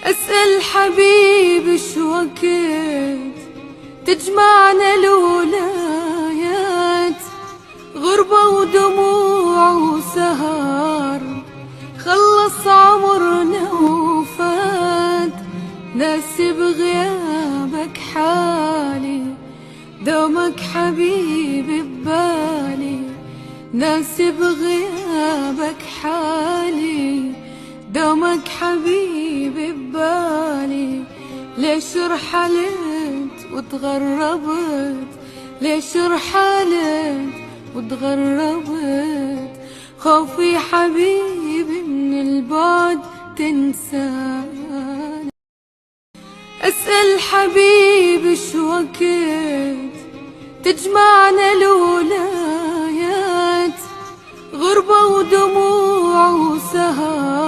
أسأل حبيبي شو وقت تجمعنا الولايات، غربة ودموع وسهر خلص عمرنا وفات. ناسي بغيابك حالي، دومك حبيبي ببالي. ناسي بغيابك حالي، دومك حبيبي ببالي. ليش رحلت وتغربت، ليش رحلت وتغربت؟ خوفي حبيبي من البعد تنساني. أسأل حبيبي شو وقت تجمعنا الولايات، غربة ودموع وسهر